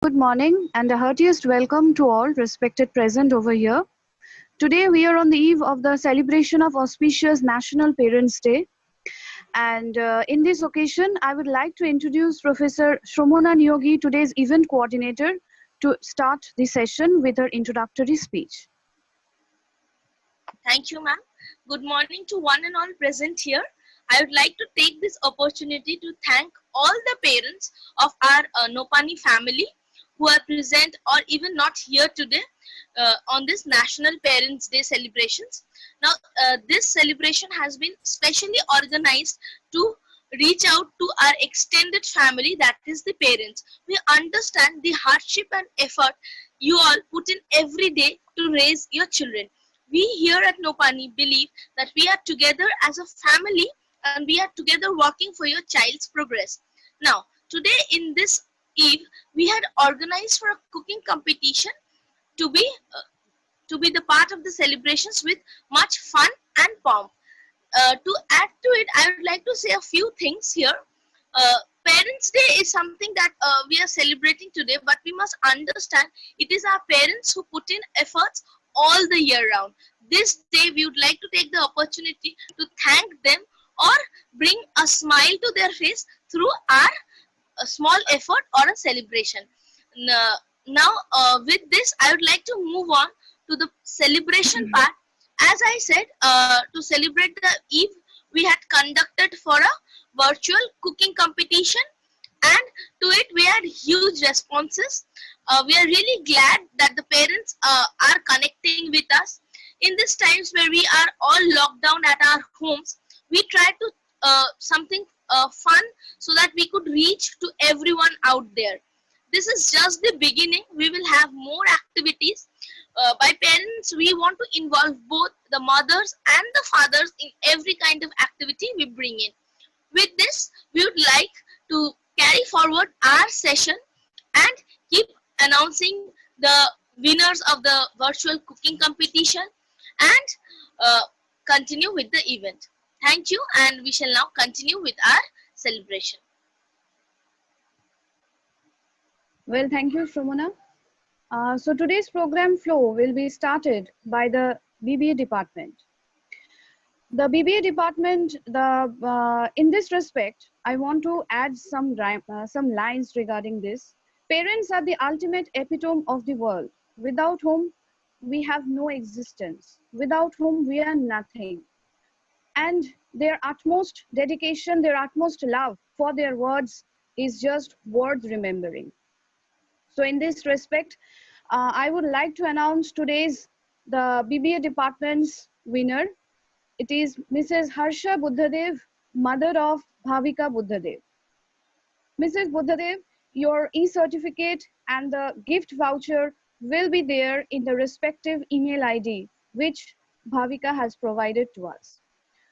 good morning and a heartiest welcome to all respected present over here. Today we are on the eve of the celebration of auspicious National Parents' Day, and in this occasion I would like to introduce Professor Shromona Niyogi, today's event coordinator, to start the session with her introductory speech. Thank you, ma'am. Good morning to one and all present here. I would like to take this opportunity to thank all the parents of our Nopani family who are present or even not here today on this National Parents' Day celebrations. Now, this celebration has been specially organized to reach out to our extended family, that is the parents. We understand the hardship and effort you all put in every day to raise your children. We here at Nopani believe that we are together as a family and we are together working for your child's progress. Now, today in this eve, we had organized for a cooking competition to be the part of the celebrations with much fun and pomp. To add to it, I would like to say a few things here. Uh, Parents' Day is something that we are celebrating today, but we must understand it is our parents who put in efforts all the year round. This day, we would like to take the opportunity to thank them or bring a smile to their face through our small effort or a celebration. Now, with this, I would like to move on to the celebration part. As I said, to celebrate the Eve, we had conducted for a virtual cooking competition, and to it we had huge responses. We are really glad that the parents are connecting with us in these times where we are all locked down at our homes. We try to something fun so that we could reach to everyone out there. This is just the beginning. We will have more activities. By parents, we want to involve both the mothers and the fathers in every kind of activity we bring in. With this, we would like to carry forward our session and keep announcing the winners of the virtual cooking competition and uh, continue with the event. Thank you, and we shall now continue with our celebration. Well, thank you, Shromona. So today's program flow will be started by the BBA department. The BBA department, in this respect, I want to add some lines regarding this. Parents are the ultimate epitome of the world, without whom we have no existence, without whom we are nothing. And their utmost dedication, their utmost love for their words is just worth remembering. So in this respect, I would like to announce today's the BBA department's winner. It is Mrs. Harsha Buddhadev, mother of Bhavika Buddhadev. Mrs. Buddhadev, your e-certificate and the gift voucher will be there in the respective email ID which Bhavika has provided to us.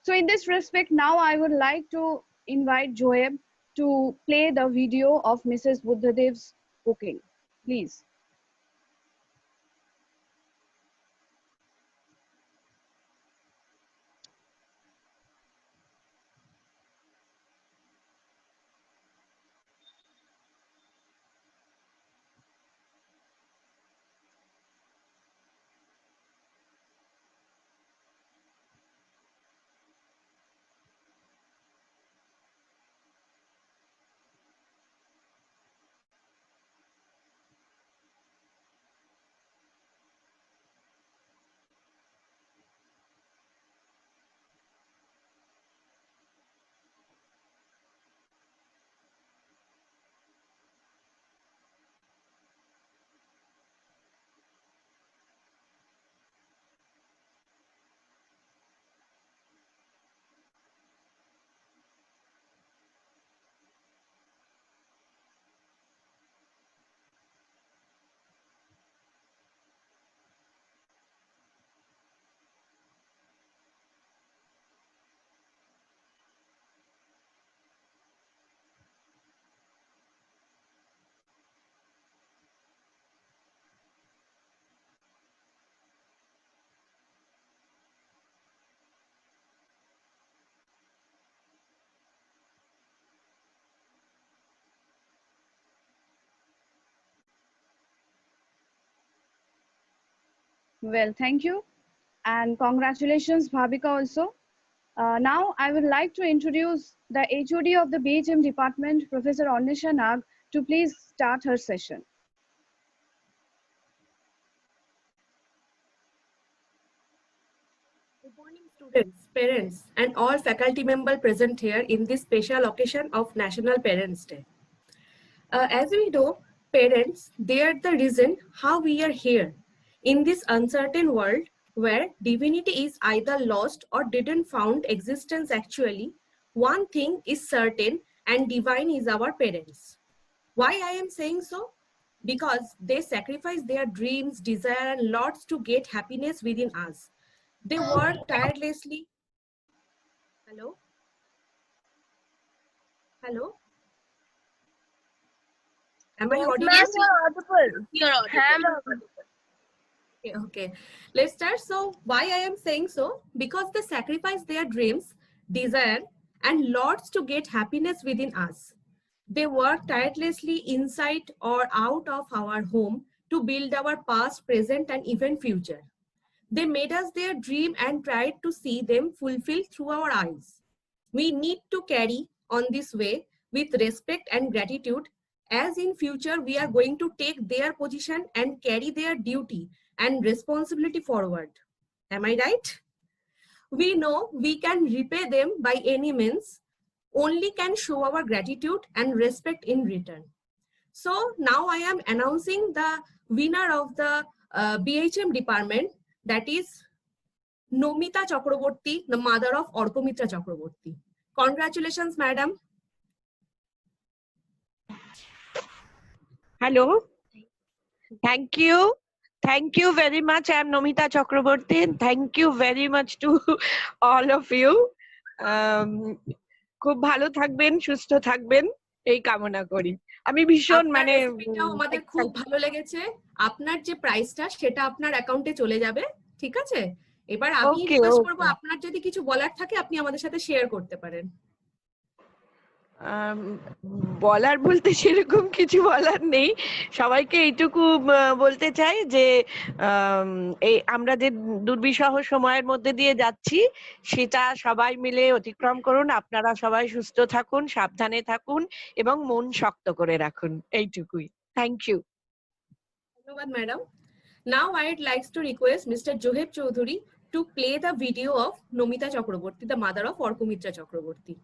So in this respect, now I would like to invite Joeb to play the video of Mrs. Buddhadev's cooking. Please. Well, thank you. And congratulations, Bhavika also. Now, I would like to introduce the HOD of the BHM department, Professor Ornisha Nag, to please start her session. Good morning, students, parents, and all faculty members present here in this special occasion of National Parents' Day. As we know, parents, they are the reason how we are here. In this uncertain world where divinity is either lost or didn't found existence actually, one thing is certain and divine is our parents. Why I am saying so? Because they sacrifice their dreams, desire, and lots to get happiness within us. They work tirelessly. Hello? Hello? Am I Yes, audible? ma'am, you're audible. You're audible. Okay. Let's start. So why I am saying so? Because they sacrifice their dreams, desire, and lots to get happiness within us. They work tirelessly inside or out of our home to build our past, present, and even future. They made us their dream and tried to see them fulfilled through our eyes. We need to carry on this way with respect and gratitude, as in future we are going to take their position and carry their duty and responsibility forward. Am I right? We know we can repay them by any means, only can show our gratitude and respect in return. So now I am announcing the winner of the BHM department, that is Nomita Chakraborty, the mother of Orkomitra Chakraborty. Congratulations, madam. Hello. Thank you. Thank you very much. I am Nomita Chakraborty. And thank you very much to all of you. খুব ভালো থাকবেন, সুস্থ থাকবেন এই কামনা করি। আমি ভীষণ আপনার মানে রেসিপিটাও আমাদের খুব ভালো লেগেছে। আপনার যে প্রাইসটা সেটা আপনার অ্যাকাউন্টে চলে যাবে, ঠিক আছে? এবার আমি রিকোয়েস্ট করব আপনার যদি কিছু বলার থাকে আপনি আমাদের সাথে শেয়ার করতে পারেন। বলার বলতে সেরকম কিছু বলার নেই, সবাইকে এইটুকু বলতে চাই যে এই আমরা যে দুর্বিষহ সময়ের মধ্যে দিয়ে যাচ্ছি সেটা সবাই মিলে অতিক্রম করুন। আপনারা সবাই সুস্থ থাকুন, সাবধানে থাকুন এবং মন শক্ত করে রাখুন, এইটুকুই। Thank you. ধন্যবাদ madam. Now I'd like to request Mr. Joheb Choudhury to play the video of Nomita Chakraborty, the mother of Orkomitra Chakraborty.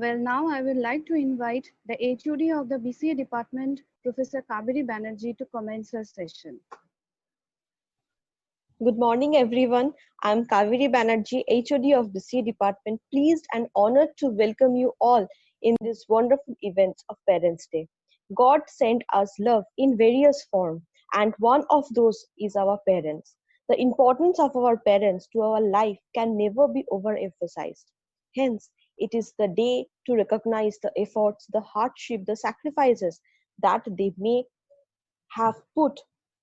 Well, now I would like to invite the HOD of the BCA department, Professor Kaveri Banerjee, to commence her session. Good morning, everyone. I'm Kaveri Banerjee, HOD of BCA department, pleased and honored to welcome you all in this wonderful event of Parents' Day. God sent us love in various forms, and one of those is our parents. The importance of our parents to our life can never be overemphasized. Hence, it is the day to recognize the efforts, the hardship, the sacrifices that they may have put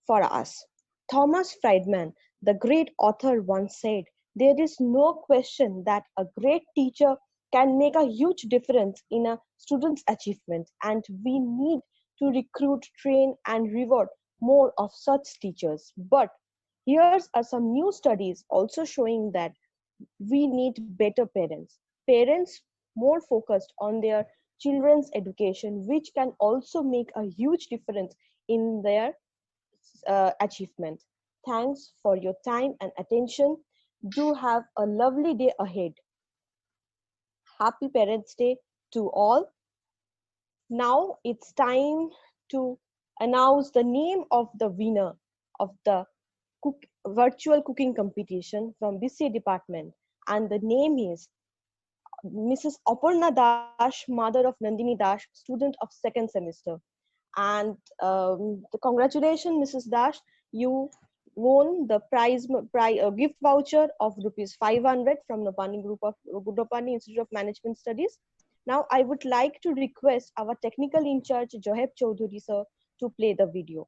for us. Thomas Friedman, the great author, once said, "There is no question that a great teacher can make a huge difference in a student's achievement, and we need to recruit, train, and reward more of such teachers." But here are some new studies also showing that we need better parents. Parents more focused on their children's education, which can also make a huge difference in their achievement. Thanks for your time and attention. Do have a lovely day ahead. Happy Parents' Day to all. Now it's time to announce the name of the winner of the virtual cooking competition from BCA department, and the name is Mrs. Aparna Dash, mother of Nandini Dash, student of second semester. And congratulations, Mrs. Dash, you won the gift voucher of rupees 500 from Nopani Institute of Management Studies. Now I would like to request our technical in charge Joheb Choudhury sir to play the video.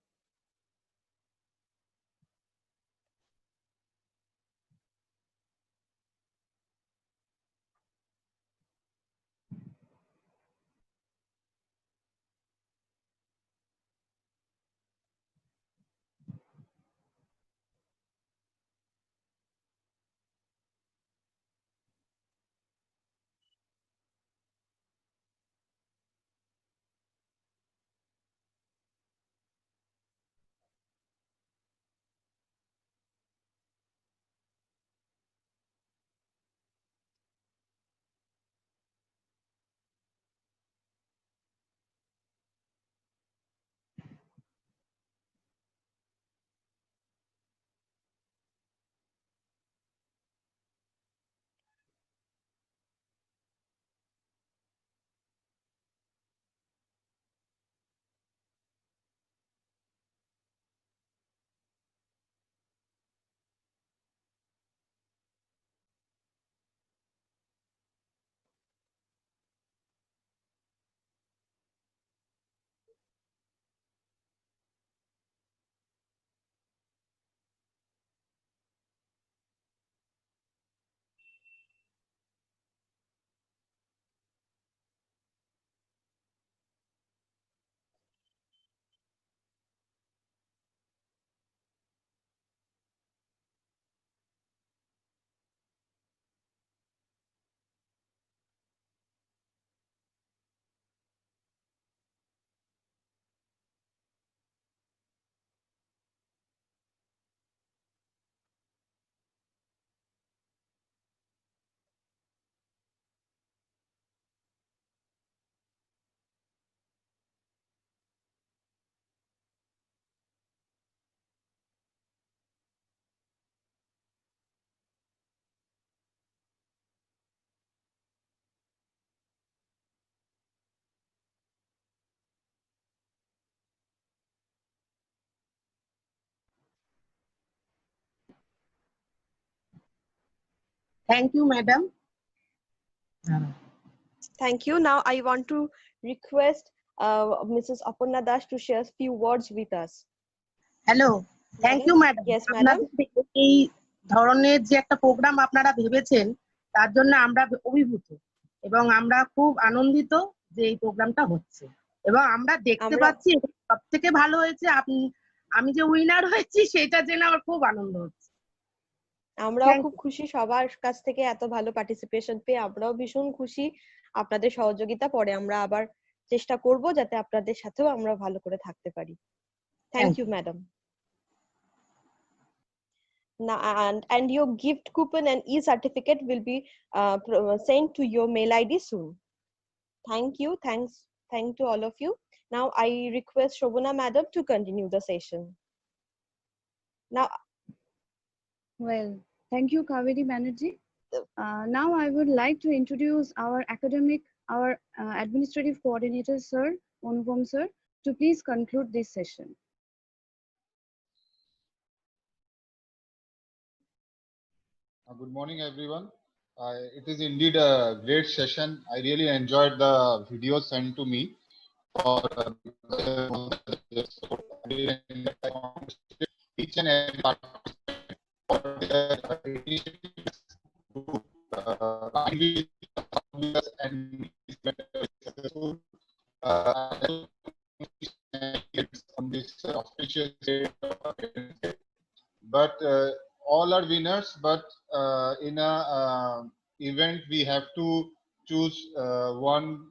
Thank you, madam. Thank you. Now I want to request Mrs. Aparna Dash to share a few words with us. Hello, thank you madam. Yes, madam. আপনাদের এই ধরনের যে একটা programme আপনারা ভেবেছেন তার জন্য আমরা অভিভূত এবং আমরা খুব আনন্দিত যে এই প্রোগ্রামটা হচ্ছে এবং আমরা দেখতে পাচ্ছি সব থেকে ভালো হয়েছে আমি যে উইনার হয়েছি সেটা জেনে আমার খুব আনন্দ হচ্ছে। আমরাও খুব খুশি সবার কাছ থেকে এত ভালো পার্টিসিপেশন পেয়ে, আমরাও ভীষণ খুশি। আপনাদের সহযোগিতা পরে আমরা আবার চেষ্টা করব যাতে আপনাদের সাথেও আমরা ভালো করে থাকতে পারি। Thank you madam. And your gift coupon and e-certificate will be sent to your mail ID soon. Thank you. Thank to all of you. Now I request Shobana Madam to continue the session. Now, Well, thank you, Kaveri Banerjee. Now I would like to introduce our administrative coordinator, Sir Anupam Sir, to please conclude this session. Good morning, everyone. It is indeed a great session. I really enjoyed the video sent to me. Each and every participant for their initiatives to kindly and successful on this auspicious day. But all are winners. But in a event, we have to choose one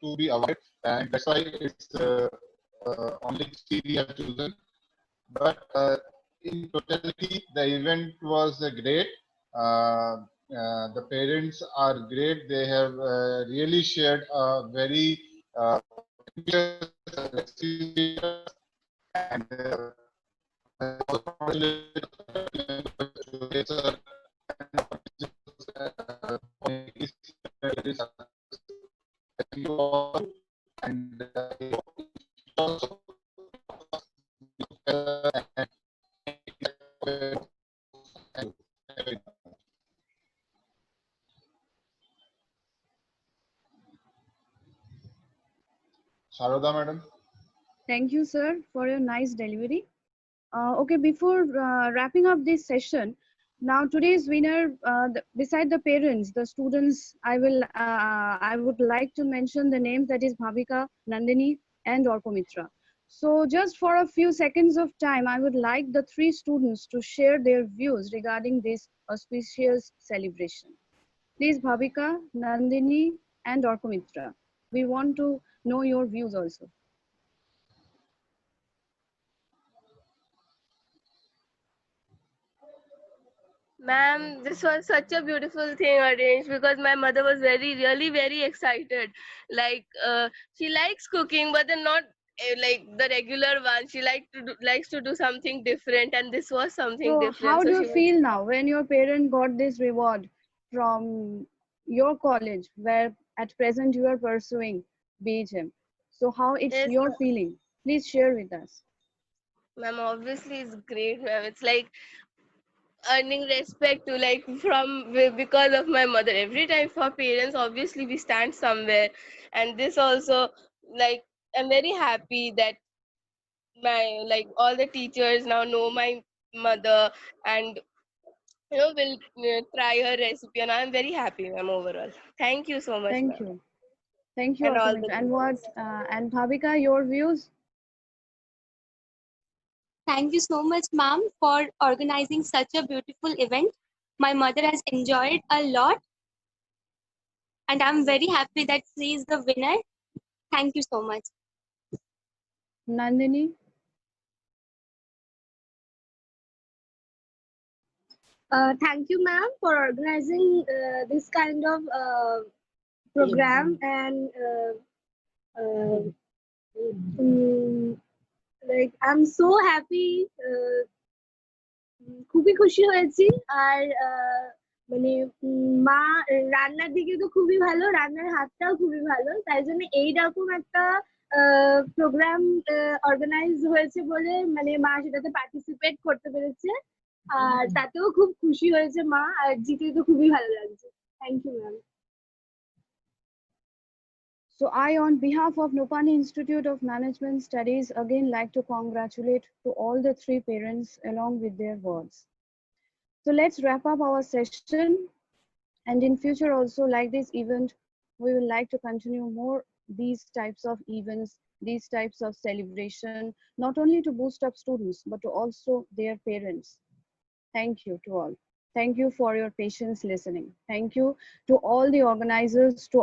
to be awarded, and that's why it's only 3 we have chosen. But in totality, the event was great. The parents are great. They have really shared a very and Sharada madam. Thank you, sir, for your nice delivery. Okay, before wrapping up this session, now today's winner, beside the parents, the students, I would like to mention the names, that is Bhavika, Nandini, and Orpomitra. So just for a few seconds of time, I would like the 3 students to share their views regarding this auspicious celebration. Please, Bhavika, Nandini, and Orpomitra. We want to know your views also. Ma'am, this was such a beautiful thing arranged because my mother was really very excited. Like, she likes cooking, but then not like the regular one. She likes to do something different, and this was something So different. how do So you she was. feel now when your parent got this reward from your college where at present you are pursuing BHM? So how it's Yes, your feeling? Please share with us. ma'am. Obviously, it's great, ma'am. It's like earning respect to like from because of my mother. Every time for parents, obviously we stand somewhere, and this also, like, I'm very happy that my like all the teachers now know my mother, and will try her recipe, and I'm very happy, ma'am, overall. Thank you so much, Thank ma'am, you. Thank you, and all Orpomitra. the And what, teachers. and Bhavika, your views? Thank you so much, ma'am, for organizing such a beautiful event. My mother has enjoyed a lot, and I'm very happy that she is the winner. Thank you so much. Nandini? Thank you, ma'am, for organizing this kind of program, and like I'm so happy. খুবই খুশি হয়েছি। আর মানে মা রান্নার দিকে তো খুবই ভালো, রান্নার হাতটাও খুবই ভালো, তাই জন্য এইরকম একটা প্রোগ্রাম অর্গানাইজ হয়েছে বলে মানে মা সেটাতে পার্টিসিপেট করতে পেরেছে, আর তাতেও খুব খুশি হয়েছে মা, আর জিতে তো খুবই ভালো লাগছে। Thank you ma'am. So I, on behalf of Nopani Institute of Management Studies, again like to congratulate to all the 3 parents along with their words. So let's wrap up our session, and in future also, like this event, we would like to continue more these types of events, these types of celebration, not only to boost up students, but to also their parents. Thank you to all. Thank you for your patience listening. Thank you to all the organizers, to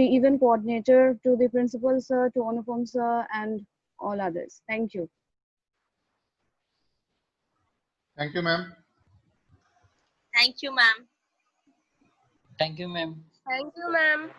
the event coordinator, to the principal sir, to Anupam sir, and all others. Thank you. Thank you, ma'am. Thank you, ma'am. Thank you, ma'am. Thank you, ma'am.